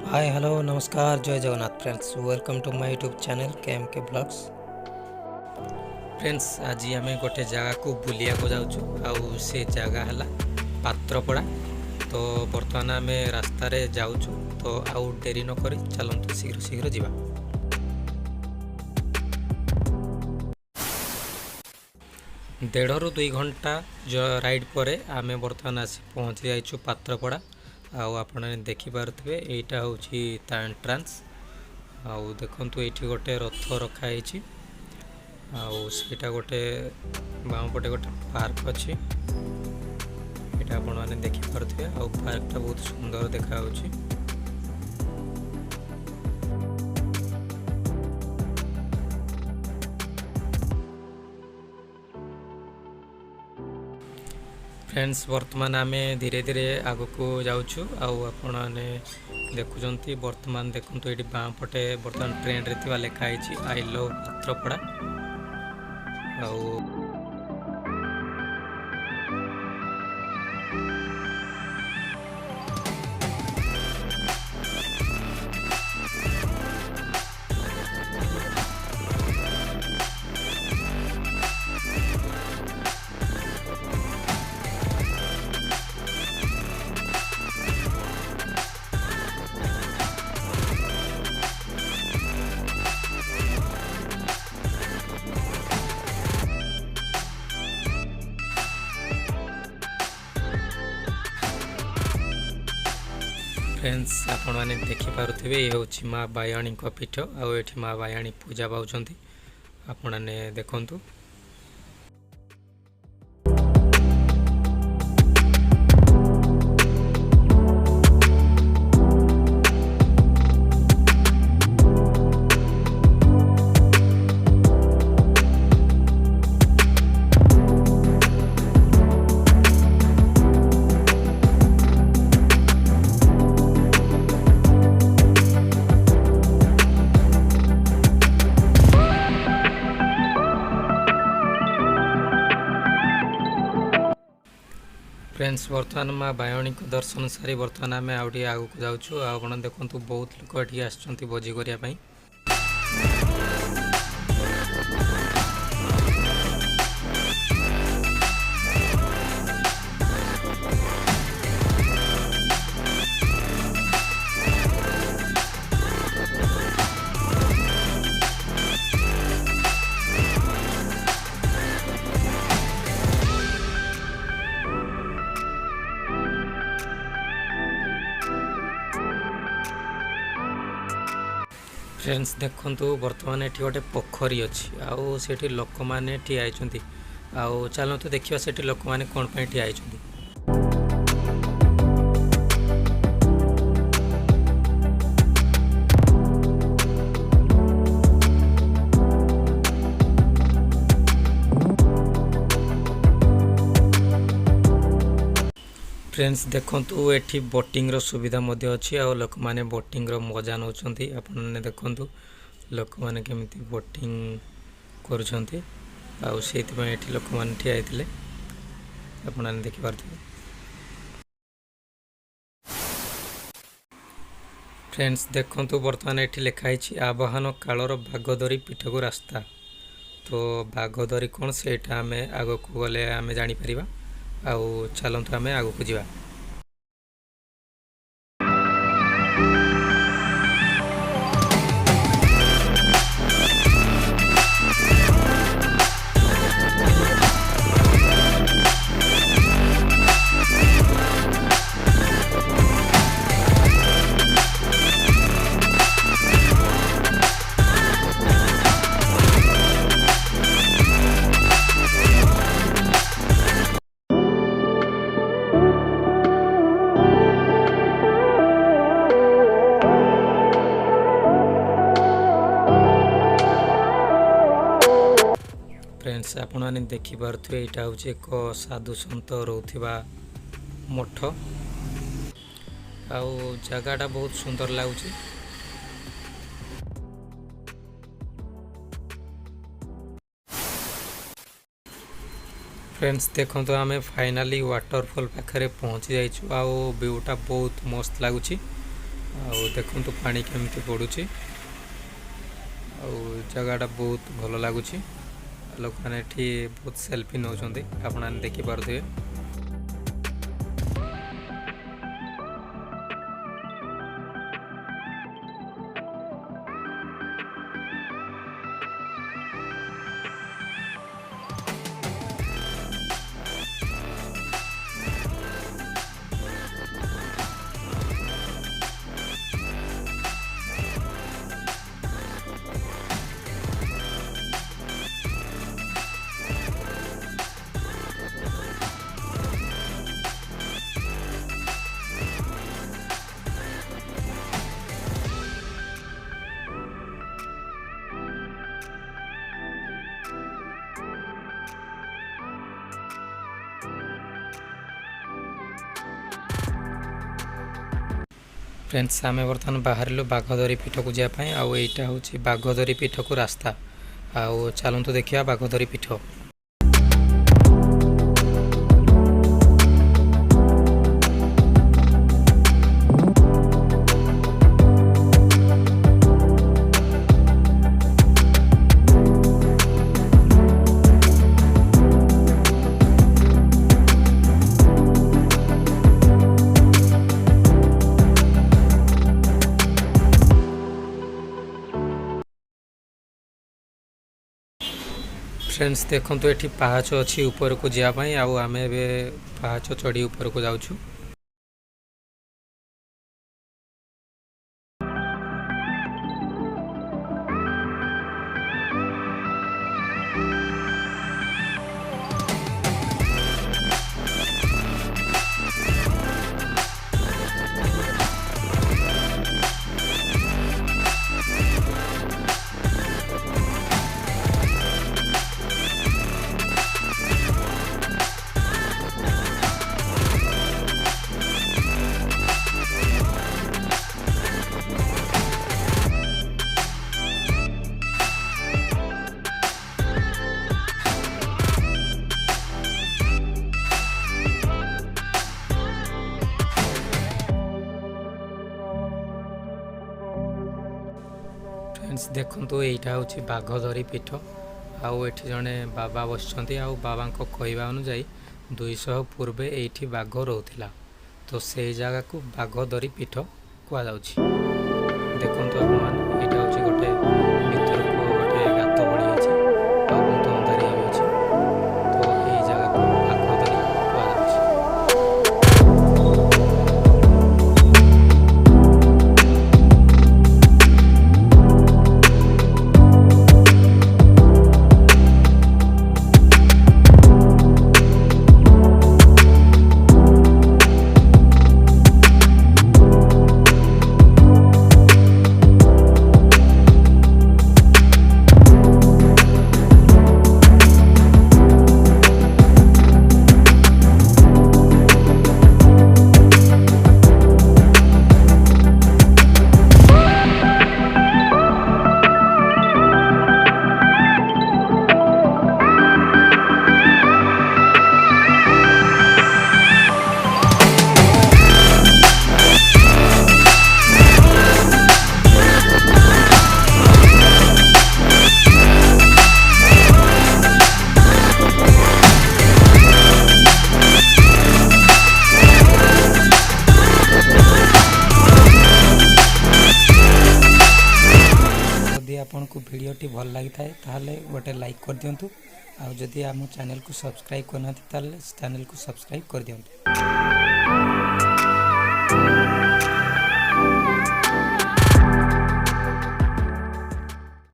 हाय hello नमस्कार जय Jagannath friends welcome to my YouTube channel KM K blogs. Friends आज आम गोटे जगह को बुलिया को जाऊँ आउ से जगह है पात्रपड़ा। तो बर्तमान आम रास्तार जाऊँ तो आउ डेरी नक चलतु शीघ्र शीघ्र जावा। डेढ़ रु 2 घंटा राइड पर आम बर्तमान आसी पहुँची जाइछु पात्रपड़ा। आपण देखिपे यहाँ हूँ एंट्रांस। आउ देखु ये गोटे रथ रखाई आईटा गोटे बामपटे गोटे पार्क अच्छी यहाँ आपण मैंने देखिपे। आउ पार्कटा बहुत सुंदर देखा। फ्रेंड्स वर्तमान आम धीरे धीरे आग को जाऊँ आपने देखुं वर्तमान देखो ये बाँ पटे बर्तमान ट्रेन रे लिखाई आई लव पात्रपड़ा। फ्रेंड्स आपण मैंने देखिपे ये हूँ माँ बायाणी पीठ आउ माँ बायाणी पूजा पाँच आपने देखु। फ्रेंड्स वर्तमान माँ बायाणी को दर्शन सारी बर्तमान आम आगे आगू जाऊँ। आप देखु बहुत लोग ये आसुँच भोजी करने। फ्रेंड्स देखु बर्तमान ये गोटे पोखरी अच्छी आउ से लोक मैंने ठिया आउ चलतु देखा से लोक मैंने कौन पर ठिया। फ्रेंड्स देखु ये बोटिंग रो सुविधा अच्छी आ लोक मैंने बोटिंग रो मजा नौ आपने देखु लोक मैंने केमिति बोटिंग करुँच आती लोक मैंने ठिया आपने देखिपे। फ्रेंड्स देखु बर्तमान ये लिखाई आवाहन कालर बागधरी पीठ को रास्ता। तो बागधरी कौन से आम आग को गले आम जापर आउ चलतु आम आग को जा। फ्रेंड्स आपण मैंने देखिपे यहाँ हूँ एक साधु सन्त रोवा मठ आउ जगहटा बहुत सुंदर लगुच। फ्रेंड्स देखो आम फाइनाली वाटरफॉल पाखे पहुँची जाइए आउ व्यूटा बहुत मस्त लगुच। ଆଉ ଦେଖନ୍ତୁ ପାଣି କେମିତି ପଡ଼ୁଛି। ଆଉ ଜାଗାଟା ବହୁତ ଭଲ ଲାଗୁଛି। ଲୋକମାନେ ଏଠି ବହୁତ ସେଲ୍ଫି ନେଉଛନ୍ତି, ଆପଣମାନେ ଦେଖିପାରୁଥିବେ। फ्रेंड्स आम बर्तमान बाहर बाघधरी पीठ को जावाई। आउ यहाँ हूँ बाघधरी पीठ को रास्ता। आउ चलतु देखा बाघधरी पीठ। फ्रेंड्स देखो ये पहाच अच्छी ऊपर को जावाई। आम ए पहाच चढ़ी ऊपर को जाऊँ। फ्रेंड्स देखो यहाँ हूँ बाघधरी पीठ। आउ एठी जड़े बाबा बसुँच। बाबा कहवा अनुजाई 200 पूर्वे ये बाघ रोला। तो से जगह को बाघधरी पीठ कहुँ। देखो यहाँ हूँ गोटे भर को गोटे गात भरी बहुत अंधारिया भी अच्छे। तो यही जगह को बाघधरी कहुँ। आपन को वीडियोटी भल लगी थाए गोटे लाइक कर दिंतु। आदि आम चैनल को सब्सक्राइब करना चैनल को सब्सक्राइब कर दिंतु।